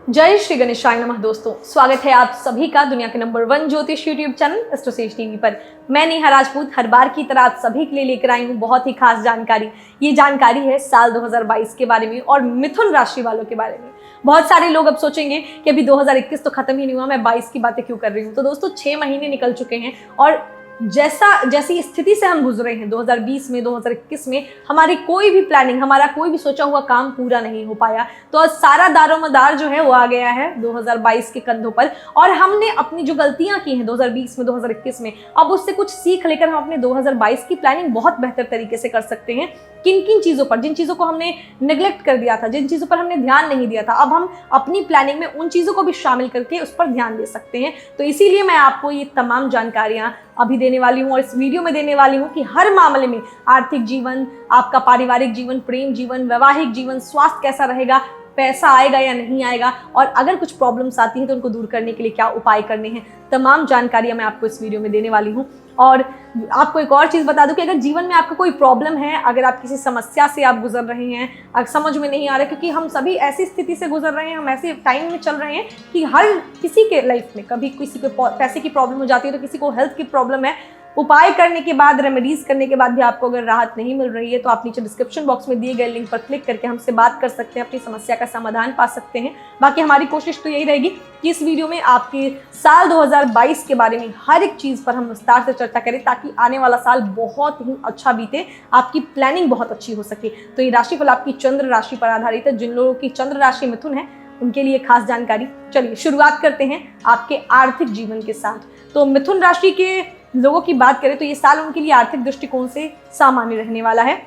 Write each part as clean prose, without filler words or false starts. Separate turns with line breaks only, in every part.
जय श्री गणेशाय नमः। दोस्तों, स्वागत है आप सभी का दुनिया के नंबर 1 ज्योतिष यूट्यूब चैनल एस्ट्रोसेज टीवी पर। मैं नेहा राजपूत हर बार की तरह आप सभी के लिए लेकर आई हूँ बहुत ही खास जानकारी। ये जानकारी है साल 2022 के बारे में और मिथुन राशि वालों के बारे में। बहुत सारे लोग अब सोचेंगे कि अभी 2021 तो खत्म ही नहीं हुआ, मैं 22 की बातें क्यों कर रही हूँ। तो दोस्तों, 6 महीने निकल चुके हैं और जैसी स्थिति से हम गुजरे हैं 2020 में, 2021 में हमारी कोई भी प्लानिंग, हमारा कोई भी सोचा हुआ काम पूरा नहीं हो पाया। तो आज सारा दारोमदार जो है वो आ गया है 2022 के कंधों पर और हमने अपनी जो गलतियां की हैं 2020 में, 2021 में, अब उससे कुछ सीख लेकर हम अपने 2022 की प्लानिंग बहुत बेहतर तरीके से कर सकते हैं। किन किन चीज़ों पर, जिन चीज़ों को हमने नेग्लेक्ट कर दिया था, जिन चीज़ों पर हमने ध्यान नहीं दिया था, अब हम अपनी प्लानिंग में उन चीज़ों को भी शामिल करके उस पर ध्यान दे सकते हैं। तो इसीलिए मैं आपको ये तमाम जानकारियां अभी देने वाली हूँ और इस वीडियो में देने वाली हूँ कि हर मामले में, आर्थिक जीवन, आपका पारिवारिक जीवन, प्रेम जीवन, वैवाहिक जीवन, स्वास्थ्य कैसा रहेगा, पैसा आएगा या नहीं आएगा, और अगर कुछ प्रॉब्लम्स आती हैं तो उनको दूर करने के लिए क्या उपाय करने हैं, तमाम जानकारियां मैं आपको इस वीडियो में देने वाली हूं। और आपको एक और चीज़ बता दूं कि अगर जीवन में आपका कोई प्रॉब्लम है, अगर आप किसी समस्या से आप गुजर रहे हैं, अगर समझ में नहीं आ रहा, क्योंकि हम सभी ऐसी स्थिति से गुजर रहे हैं, हम ऐसे टाइम में चल रहे हैं कि हर किसी के लाइफ में कभी किसी को पैसे की प्रॉब्लम हो जाती है, तो किसी को हेल्थ की प्रॉब्लम है। उपाय करने के बाद, रेमेडीज करने के बाद भी आपको अगर राहत नहीं मिल रही है तो आप नीचे डिस्क्रिप्शन बॉक्स में दिए गए लिंक पर क्लिक करके हमसे बात कर सकते हैं, अपनी समस्या का समाधान पा सकते हैं। बाकी हमारी कोशिश तो यही रहेगी कि इस वीडियो में आपके साल 2022 के बारे में हर एक चीज़ पर हम विस्तार से चर्चा करें ताकि आने वाला साल बहुत ही अच्छा बीते, आपकी प्लानिंग बहुत अच्छी हो सके। तो ये राशिफल आपकी चंद्र राशि पर आधारित है। जिन लोगों की चंद्र राशि मिथुन है उनके लिए खास जानकारी। चलिए शुरुआत करते हैं आपके आर्थिक जीवन के साथ। तो मिथुन राशि के लोगों की बात करें तो ये साल उनके लिए आर्थिक दृष्टिकोण से सामान्य रहने वाला है।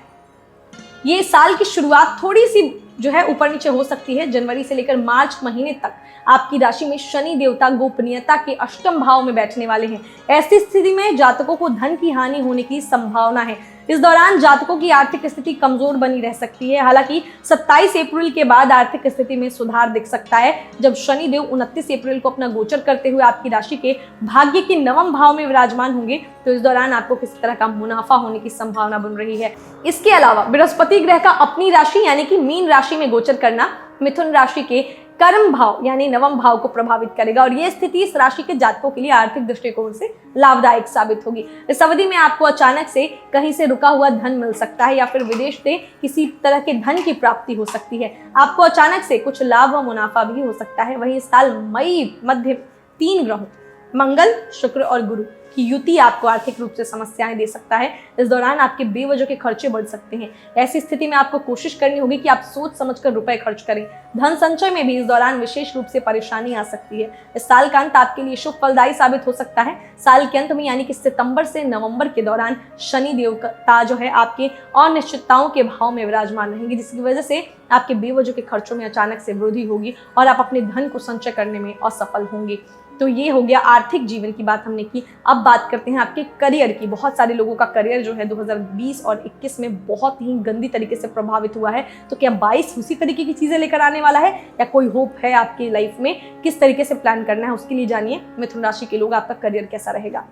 ये साल की शुरुआत थोड़ी सी जो है ऊपर नीचे हो सकती है। जनवरी से लेकर मार्च महीने तक आपकी राशि में शनि देवता गोपनीयता के अष्टम भाव में बैठने वाले हैं। ऐसी स्थिति में जातकों को धन की हानि होने की संभावना है। इस दौरान जातकों की आर्थिक स्थिति कमजोर बनी रह सकती है। हालांकि 27 अप्रैल के बाद आर्थिक स्थिति में सुधार दिख सकता है, जब शनि देव 29 अप्रैल को अपना गोचर करते हुए आपकी राशि के भाग्य के 9वें भाव में विराजमान होंगे। तो इस दौरान आपको किसी तरह का मुनाफा होने की संभावना बन रही है। इसके अलावा बृहस्पति ग्रह का अपनी राशि यानी कि मीन राशि में गोचर करना मिथुन राशि के कर्म भाव यानी 9वें भाव को प्रभावित करेगा और यह स्थिति इस राशि के जातकों के लिए आर्थिक दृष्टिकोण से लाभदायक साबित होगी। इस अवधि में आपको अचानक से कहीं से रुका हुआ धन मिल सकता है या फिर विदेश से किसी तरह के धन की प्राप्ति हो सकती है। आपको अचानक से कुछ लाभ व मुनाफा भी हो सकता है। वहीं इस साल मई मध्य 3 ग्रहों मंगल, शुक्र और गुरु की युति आपको आर्थिक रूप से समस्याएं दे सकता है। इस दौरान आपके बेवजह के खर्चे बढ़ सकते हैं। ऐसी स्थिति में आपको कोशिश करनी होगी कि आप सोच समझकर रुपए खर्च करें। धन संचय में भी इस दौरान विशेष रूप से परेशानी आ सकती है। इस साल का अंत आपके लिए शुभ फलदायी साबित हो सकता है। साल के अंत में यानी कि सितंबर से नवंबर के दौरान शनि देवता जो है आपके अनिश्चितताओं के भाव में विराजमान रहेंगे, जिसकी वजह से आपके बेवजह के खर्चों में अचानक से वृद्धि होगी और आप अपने धन को संचय करने में असफल होंगे। तो ये हो गया आर्थिक जीवन की बात हमने की। अब बात करते हैं आपके करियर की। बहुत सारे लोगों का करियर जो है 2020 और 21 में बहुत ही गंदी तरीके से प्रभावित हुआ है। तो क्या 22 उसी तरीके की चीज़ें लेकर आने वाला है या कोई होप है आपकी लाइफ में? किस तरीके से प्लान करना है उसके लिए जानिए मिथुन राशि के लोग, आपका करियर कैसा रहेगा।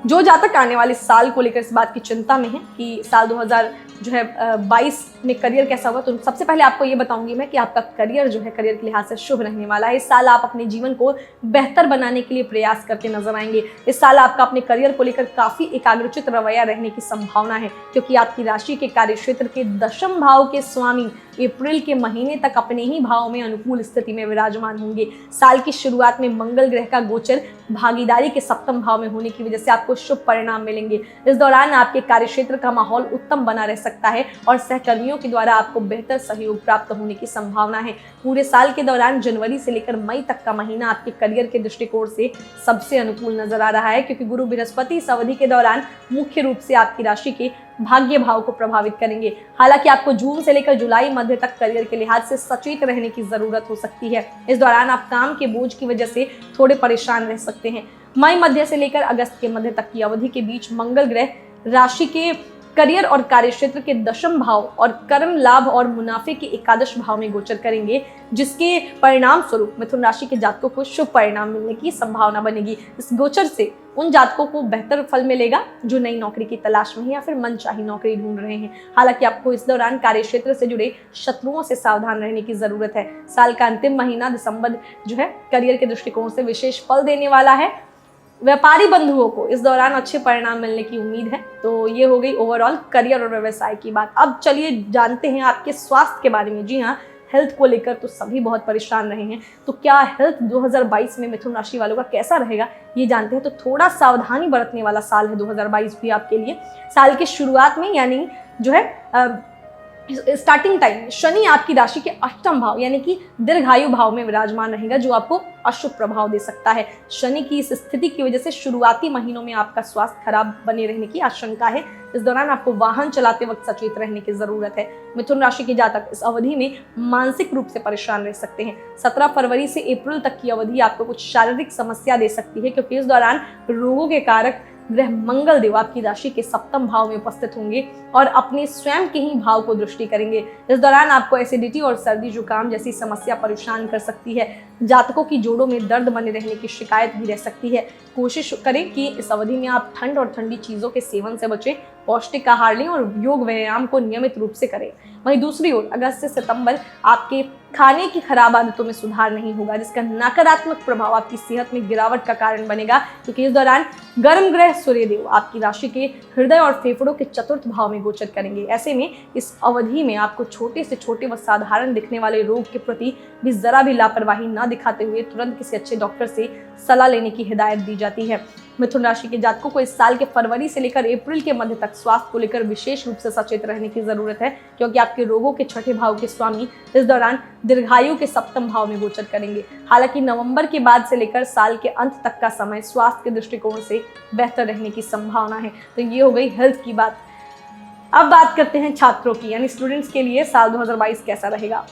जो जातक आने वाले साल को लेकर इस बात की चिंता में है कि साल 2022 में करियर कैसा होगा, तो सबसे पहले आपको ये बताऊंगी मैं कि आपका करियर जो है करियर के लिहाज से शुभ रहने वाला है। इस साल आप अपने जीवन को बेहतर बनाने के लिए प्रयास करते नजर आएंगे। इस साल आपका अपने करियर को लेकर काफी एकाग्रचित रवैया रहने की संभावना है, क्योंकि आपकी राशि के कार्यक्षेत्र के 10वें भाव के स्वामी अप्रैल के महीने तक अपने ही भाव में अनुकूल स्थिति में विराजमान होंगे। साल की शुरुआत में मंगल ग्रह का गोचर भागीदारी के 7वें भाव में होने की वजह से आपको शुभ परिणाम मिलेंगे। इस दौरान आपके कार्यक्षेत्र का माहौल उत्तम बना रह सकता है और सहकर्मियों के द्वारा आपको बेहतर सहयोग प्राप्त होने की संभावना है। पूरे साल के दौरान जनवरी से लेकर मई तक का महीना आपके करियर के दृष्टिकोण से सबसे अनुकूल नजर आ रहा है, क्योंकि गुरु बृहस्पति इस अवधि के दौरान मुख्य रूप से आपकी राशि के भाग्य भाव को प्रभावित करेंगे। हालांकि आपको जून से लेकर जुलाई मध्य तक करियर के लिहाज से सचेत रहने की जरूरत हो सकती है। इस दौरान आप काम के बोझ की वजह से थोड़े परेशान रह सकते हैं। मई मध्य से लेकर अगस्त के मध्य तक की अवधि के बीच मंगल ग्रह राशि के करियर और कार्यक्षेत्र के दशम भाव और कर्म लाभ और मुनाफे के एकादश भाव में गोचर करेंगे, जिसके परिणाम स्वरूप मिथुन राशि के जातकों को शुभ परिणाम मिलने की संभावना बनेगी। इस गोचर से उन जातकों को बेहतर फल मिलेगा जो नई नौकरी की तलाश में है या फिर मनचाही नौकरी ढूंढ रहे हैं। हालांकि आपको इस दौरान कार्यक्षेत्र से जुड़े शत्रुओं से सावधान रहने की जरूरत है। साल का अंतिम महीना दिसंबर जो है करियर के दृष्टिकोण से विशेष फल देने वाला है। व्यापारी बंधुओं को इस दौरान अच्छे परिणाम मिलने की उम्मीद है। तो ये हो गई ओवरऑल करियर और व्यवसाय की बात। अब चलिए जानते हैं आपके स्वास्थ्य के बारे में। जी हाँ, हेल्थ को लेकर तो सभी बहुत परेशान रहे हैं, तो क्या हेल्थ 2022 में मिथुन राशि वालों का कैसा रहेगा ये जानते हैं। तो थोड़ा सावधानी बरतने वाला साल है 2022 भी आपके लिए। साल के शुरुआत में यानी जो है स्टार्टिंग टाइम में शनि आपकी राशि के अष्टम भाव यानी कि दीर्घायु भाव में विराजमान रहेगा, जो आपको अशुभ प्रभाव दे सकता है। शनि की इस स्थिति की वजह से शुरुआती महीनों में आपका स्वास्थ्य खराब बने रहने की आशंका है। इस दौरान आपको वाहन चलाते वक्त सचेत रहने की जरूरत है। मिथुन राशि के जातक इस अवधि में मानसिक रूप से परेशान रह सकते हैं। 17 फरवरी से अप्रैल तक की अवधि आपको कुछ शारीरिक समस्या दे सकती है, क्योंकि इस दौरान रोगों के कारक ग्रह मंगल देव आपकी राशि के सप्तम भाव में उपस्थित होंगे और अपने स्वयं के ही भाव को दृष्टि करेंगे। इस दौरान आपको एसिडिटी और सर्दी जुकाम जैसी समस्या परेशान कर सकती है। जातकों की जोड़ों में दर्द बने रहने की शिकायत भी रह सकती है। कोशिश करें कि इस अवधि में आप ठंड और ठंडी चीजों के सेवन से बचें, पौष्टिक आहार लें और योग व्यायाम को नियमित रूप से करें। वहीं दूसरी ओर अगस्त से सितंबर आपके खाने की खराब आदतों में सुधार नहीं होगा, जिसका नकारात्मक प्रभाव आपकी सेहत में गिरावट का कारण बनेगा, क्योंकि इस दौरान गर्म ग्रह सूर्यदेव आपकी राशि के हृदय और फेफड़ों के चतुर्थ भाव में गोचर करेंगे। ऐसे में इस अवधि में आपको छोटे से छोटे व साधारण दिखने वाले रोग के प्रति भी जरा भी लापरवाही न दिखाते हुए तुरंत किसी अच्छे डॉक्टर से सलाह लेने की हिदायत दी जाती है। मिथुन राशि के जातकों को इस साल के फरवरी से लेकर अप्रैल के मध्य तक स्वास्थ्य को लेकर विशेष रूप से सचेत रहने की जरूरत है, क्योंकि आपके रोगों के छठे भाव के स्वामी इस दौरान दीर्घायु के सप्तम भाव में गोचर करेंगे। हालांकि नवंबर के बाद से लेकर साल के अंत तक का समय स्वास्थ्य के दृष्टिकोण से बेहतर रहने की संभावना है। तो ये हो गई हेल्थ की बात। अब बात करते हैं छात्रों की, यानी स्टूडेंट्स के लिए साल 2022 कैसा रहेगा।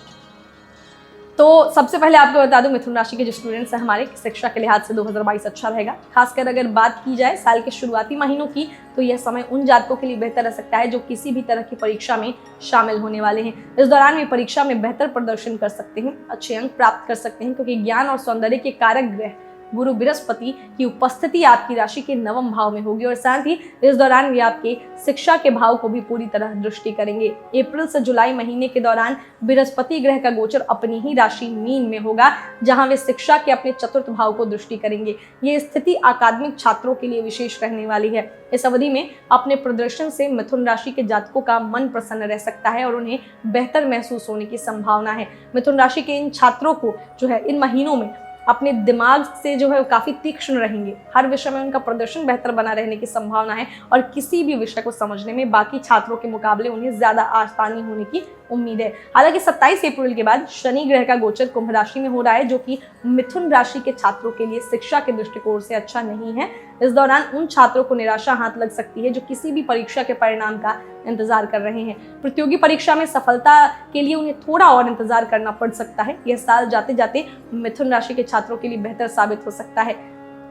तो सबसे पहले आपको बता दूं, मिथुन राशि के जो स्टूडेंट्स हैं हमारे, शिक्षा के लिहाज से 2022 अच्छा रहेगा। खासकर अगर बात की जाए साल के शुरुआती महीनों की, तो यह समय उन जातकों के लिए बेहतर रह सकता है जो किसी भी तरह की परीक्षा में शामिल होने वाले हैं। इस दौरान वे परीक्षा में बेहतर प्रदर्शन कर सकते हैं, अच्छे अंक प्राप्त कर सकते हैं, क्योंकि ज्ञान और सौंदर्य के कारक ग्रह गुरु बृहस्पति की उपस्थिति आपकी राशि के नवम भाव में होगी और साथ ही इस दौरान वे आपके शिक्षा के भाव को भी पूरी तरह दृष्टि करेंगे। अप्रैल से जुलाई महीने के दौरान बृहस्पति ग्रह का गोचर अपनी ही राशि मीन में होगा, जहां वे शिक्षा के अपने चतुर्थ भाव को दृष्टि करेंगे। ये स्थिति अकादमिक छात्रों के लिए विशेष रहने वाली है। इस अवधि में अपने प्रदर्शन से मिथुन राशि के जातकों का मन प्रसन्न रह सकता है और उन्हें बेहतर महसूस होने की संभावना है। मिथुन राशि के इन छात्रों को जो है इन महीनों में अपने दिमाग से जो है काफी तीक्ष्ण रहेंगे। हर विषय में उनका प्रदर्शन बेहतर बना रहने की संभावना है और किसी भी विषय को समझने में बाकी छात्रों के मुकाबले उन्हें ज्यादा आसानी होने की उम्मीद है। हालांकि 27 अप्रैल के बाद शनि ग्रह का गोचर कुंभ राशि में हो रहा है, जो कि मिथुन राशि के छात्रों के लिए शिक्षा के दृष्टिकोण से अच्छा नहीं है। इस दौरान उन छात्रों को निराशा हाथ लग सकती है जो किसी भी परीक्षा के परिणाम का इंतजार कर रहे हैं। प्रतियोगी परीक्षा में सफलता के लिए उन्हें थोड़ा और इंतजार करना पड़ सकता है। यह साल जाते जाते मिथुन राशि के छात्रों के लिए बेहतर साबित हो सकता है।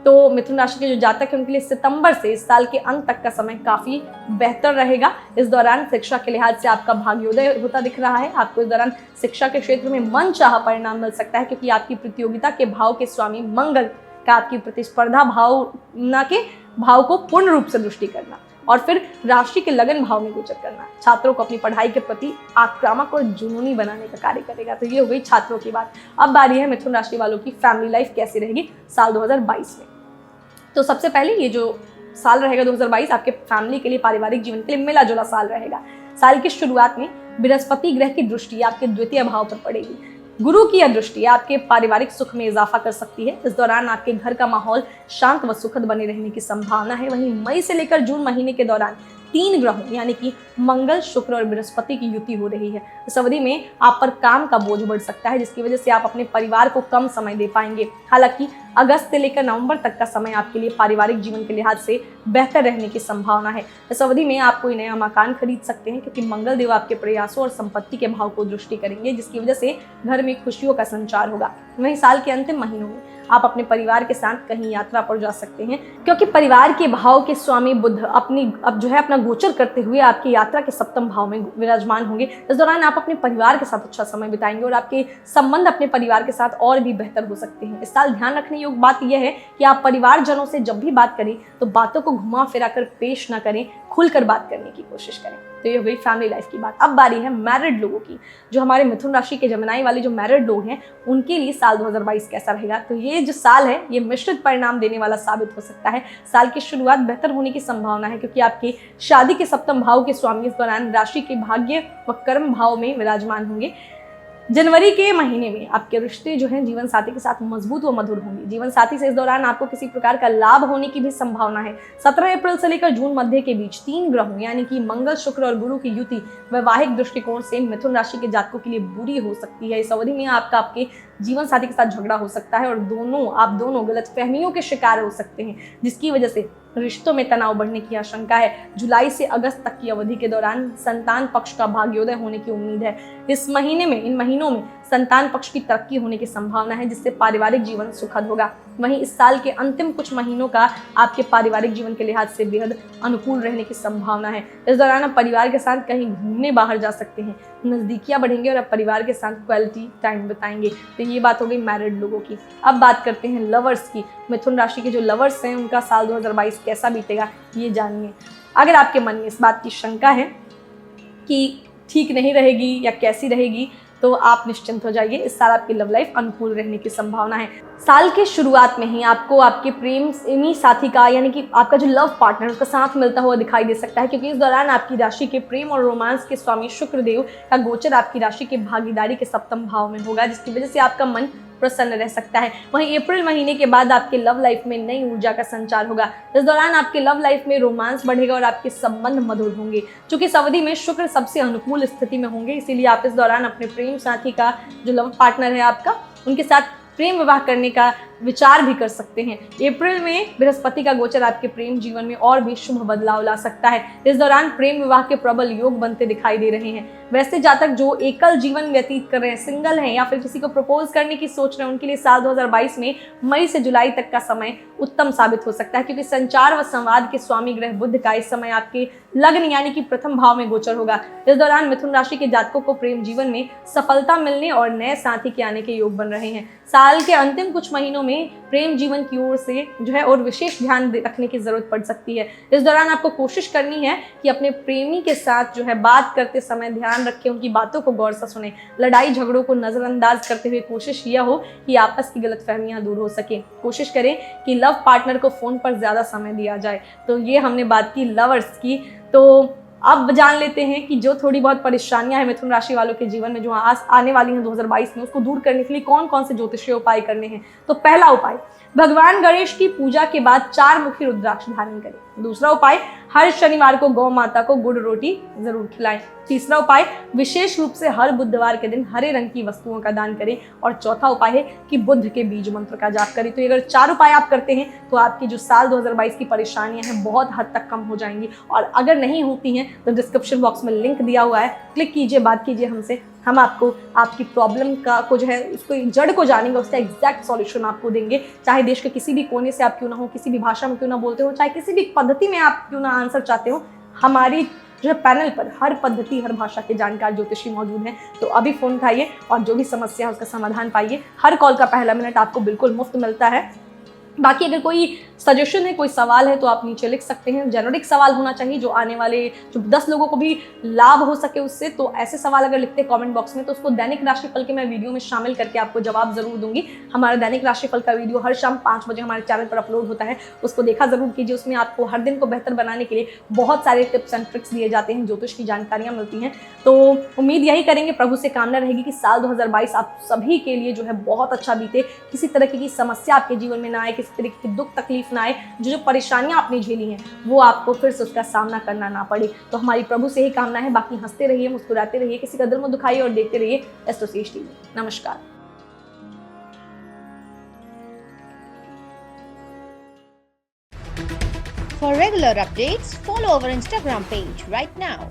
तो मिथुन राशि के जो जातक हैं उनके लिए सितंबर से इस साल के अंत तक का समय काफी बेहतर रहेगा। इस दौरान शिक्षा के लिहाज से आपका भाग्योदय होता दिख रहा है। आपको इस दौरान शिक्षा के क्षेत्र में मनचाहा परिणाम मिल सकता है, क्योंकि आपकी प्रतियोगिता के भाव के स्वामी मंगल का आपकी प्रतिस्पर्धा भावना के भाव को पूर्ण रूप से दृष्टि करना और फिर राशि के लगन भाव में गोचर करना छात्रों को अपनी पढ़ाई के प्रति आक्रामक और जुनूनी बनाने का कार्य करेगा। तो ये हो गई छात्रों की बात। अब बारी है मिथुन राशि वालों की फैमिली लाइफ कैसी रहेगी साल 2022 में। तो सबसे पहले ये जो साल रहेगा 2022 आपके फैमिली के लिए, पारिवारिक जीवन के लिए मिला जुला साल रहेगा। साल की शुरुआत में बृहस्पति ग्रह की दृष्टि आपके द्वितीय भाव पर पड़ेगी। गुरु की यह दृष्टि आपके पारिवारिक सुख में इजाफा कर सकती है। इस दौरान आपके घर का माहौल शांत व सुखद बने रहने की संभावना है। वहीं मई से लेकर जून महीने के दौरान 3 ग्रहों यानी कि मंगल, शुक्र और बृहस्पति की युति हो रही है। इस अवधि में आप पर काम का बोझ बढ़ सकता है, जिसकी वजह से आप अपने परिवार को कम समय दे पाएंगे। हालांकि अगस्त से लेकर नवंबर तक का समय आपके लिए पारिवारिक जीवन के लिहाज से बेहतर रहने की संभावना है। इस अवधि में आप कोई नया मकान खरीद सकते हैं, क्योंकि मंगल देव आपके प्रयासों और संपत्ति के भाव को दृष्टि करेंगे, जिसकी वजह से घर में खुशियों का संचार होगा। वहीं साल के अंतिम महीनों में आप अपने परिवार के साथ कहीं यात्रा पर जा सकते हैं, क्योंकि परिवार के भाव के स्वामी बुध अपना गोचर करते हुए आपकी यात्रा के सप्तम भाव में विराजमान होंगे। इस दौरान आप अपने परिवार के साथ अच्छा समय बिताएंगे और आपके संबंध अपने परिवार के साथ और भी बेहतर हो सकते हैं। इस साल ध्यान रखने योग्य बात यह है कि आप परिवारजनों से जब भी बात करें तो बातों को घुमा फिरा कर पेश ना करें, खुलकर बात करने की कोशिश करें। तो ये हो गई फैमिली लाइफ की बात। अब बारी है मैरिड लोगों की। जो हमारे मिथुन राशि के जमनाई वाले जो मैरिड लोग हैं, उनके लिए साल 2022 कैसा रहेगा? तो ये जो साल है ये मिश्रित परिणाम देने वाला साबित हो सकता है। साल की शुरुआत बेहतर होने की संभावना है, क्योंकि आपकी शादी के सप्तम भाव के स्वामी इस दौरान राशि के भाग्य व कर्म भाव में विराजमान होंगे। जनवरी के महीने में आपके रिश्ते जो हैं जीवन साथी के साथ मजबूत व मधुर होंगे। जीवन साथी से इस दौरान आपको किसी प्रकार का लाभ होने की भी संभावना है। 17 अप्रैल से लेकर जून मध्य के बीच 3 ग्रहों यानी कि मंगल, शुक्र और गुरु की युति वैवाहिक दृष्टिकोण से मिथुन राशि के जातकों के लिए बुरी हो सकती है। इस अवधि में आपके जीवन साथी के साथ झगड़ा हो सकता है और आप दोनों गलतफहमियों के शिकार हो सकते हैं, जिसकी वजह से रिश्तों में तनाव बढ़ने की आशंका है। जुलाई से अगस्त तक की अवधि के दौरान संतान पक्ष का भाग्योदय होने की उम्मीद है। इन महीनों में संतान पक्ष की तरक्की होने की संभावना है, जिससे पारिवारिक जीवन सुखद होगा। वहीं इस साल के अंतिम कुछ महीनों का आपके पारिवारिक जीवन के लिहाज से बेहद अनुकूल रहने की संभावना है। इस दौरान आप परिवार के साथ कहीं घूमने बाहर जा सकते हैं, नजदीकियां बढ़ेंगे और आप परिवार के साथ क्वालिटी टाइम बिताएंगे। तो ये बात हो गई मैरिड लोगों की। अब बात करते हैं लवर्स की। मिथुन राशि के जो लवर्स हैं उनका साल 2022 कैसा बीतेगा ये जानिए। अगर आपके मन में इस बात की शंका है कि ठीक नहीं रहेगी या कैसी रहेगी, तो आप निश्चिंत हो जाइए। इस साल आपकी लव लाइफ अनुकूल रहने की संभावना है। साल के शुरुआत में ही आपको आपके प्रेमी साथी का यानी कि आपका जो लव पार्टनर उसका साथ मिलता हुआ दिखाई दे सकता है, क्योंकि इस दौरान आपकी राशि के प्रेम और रोमांस के स्वामी शुक्र देव का गोचर आपकी राशि के भागीदारी के सप्तम भाव में होगा, जिसकी वजह से आपका मन प्रसन्न रह सकता है। वहीं अप्रैल महीने के बाद आपके लव लाइफ में नई ऊर्जा का संचार होगा। इस दौरान आपके लव लाइफ में रोमांस बढ़ेगा और आपके संबंध मधुर होंगे। चूंकि इस अवधि में शुक्र सबसे अनुकूल स्थिति में होंगे, इसीलिए आप इस दौरान अपने प्रेम साथी का जो लव पार्टनर है आपका, उनके साथ प्रेम विवाह करने का विचार भी कर सकते हैं। अप्रैल में बृहस्पति का गोचर आपके प्रेम जीवन में और भी शुभ बदलाव ला सकता है। इस दौरान प्रेम विवाह के प्रबल योग बनते दिखाई दे रहे हैं। वैसे जातक जो एकल जीवन व्यतीत कर रहे हैं, सिंगल हैं या फिर किसी को प्रपोज करने की सोच रहे हैं, उनके लिए साल 2022 में मई से जुलाई तक का समय उत्तम साबित हो सकता है, क्योंकि संचार व संवाद के स्वामी ग्रह बुध का इस समय आपके लग्न यानी कि प्रथम भाव में गोचर होगा। इस दौरान मिथुन राशि के जातकों को प्रेम जीवन में सफलता मिलने और नए साथी के आने के योग बन रहे हैं। साल के अंतिम कुछ महीनों में प्रेम जीवन की ओर से जो है और विशेष ध्यान रखने की जरूरत पड़ सकती है। इस दौरान आपको कोशिश करनी है कि अपने प्रेमी के साथ जो है बात करते समय ध्यान रखें, उनकी बातों को गौर से सुने। लड़ाई झगड़ों को नजरअंदाज करते हुए कोशिश यह हो कि आपस की गलतफहमियां दूर हो सके। कोशिश करें कि लव पार्टनर को फोन पर ज्यादा समय दिया जाए। तो ये हमने बात की लवर्स की। तो अब जान लेते हैं कि जो थोड़ी बहुत परेशानियां हैं मिथुन राशि वालों के जीवन में जो आने वाली हैं 2022 में, उसको दूर करने के लिए कौन कौन से ज्योतिषीय उपाय करने हैं। तो पहला उपाय, भगवान गणेश की पूजा के बाद 4 मुखी रुद्राक्ष धारण करें। दूसरा उपाय, हर शनिवार को गौ माता को गुड़ रोटी जरूर खिलाएं। तीसरा उपाय, विशेष रूप से हर बुधवार के दिन हरे रंग की वस्तुओं का दान करें। और चौथा उपाय है कि बुध के बीज मंत्र का जाप करें। तो अगर 4 उपाय आप करते हैं तो आपकी जो साल 2022 की परेशानियां हैं बहुत हद तक कम हो जाएंगी। और अगर नहीं होती हैं तो डिस्क्रिप्शन बॉक्स में लिंक दिया हुआ है, क्लिक कीजिए, बात कीजिए हमसे। हम आपको आपकी प्रॉब्लम को जो है उसको जड़ को जानेंगे, उसका एग्जैक्ट सॉल्यूशन आपको देंगे। चाहे देश के किसी भी कोने से आप क्यों ना हो, किसी भी भाषा में क्यों ना बोलते हो, चाहे किसी भी पद्धति में आप क्यों ना आंसर चाहते हो, हमारी जो है पैनल पर हर पद्धति हर भाषा के जानकार ज्योतिषी मौजूद हैं। तो अभी फोन उठाइए और जो भी समस्या है उसका समाधान पाइए। हर कॉल का पहला मिनट आपको बिल्कुल मुफ्त मिलता है। बाकी अगर कोई सजेशन है, कोई सवाल है तो आप नीचे लिख सकते हैं। जेनेरिक सवाल होना चाहिए जो आने वाले जो 10 लोगों को भी लाभ हो सके उससे। तो ऐसे सवाल अगर लिखते हैं कमेंट बॉक्स में तो उसको दैनिक राशिफल के मैं वीडियो में शामिल करके आपको जवाब जरूर दूंगी। हमारा दैनिक राशिफल का वीडियो हर शाम 5 बजे हमारे चैनल पर अपलोड होता है, उसको देखा जरूर कीजिए। उसमें आपको हर दिन को बेहतर बनाने के लिए बहुत सारे टिप्स एंड ट्रिक्स दिए जाते हैं, ज्योतिष की जानकारियाँ मिलती हैं। तो उम्मीद यही करेंगे, प्रभु से कामना रहेगी कि साल 2022 आप सभी के लिए जो है बहुत अच्छा बीते। किसी तरह की समस्या आपके जीवन में ना आए, किसी तरह की दुख तकलीफ ना आए, जो परेशानियां आपने झेली हैं वो आपको फिर से उसका सामना करना ना पड़े। तो हमारी प्रभु से ही कामना है। बाकी हंसते रहिए, मुस्कुराते रहिए, किसी का दिल मत दुखाइए और देखते रहिए एस्ट्रो सेज टीवी। नमस्कार।
For regular updates, follow our Instagram page right now.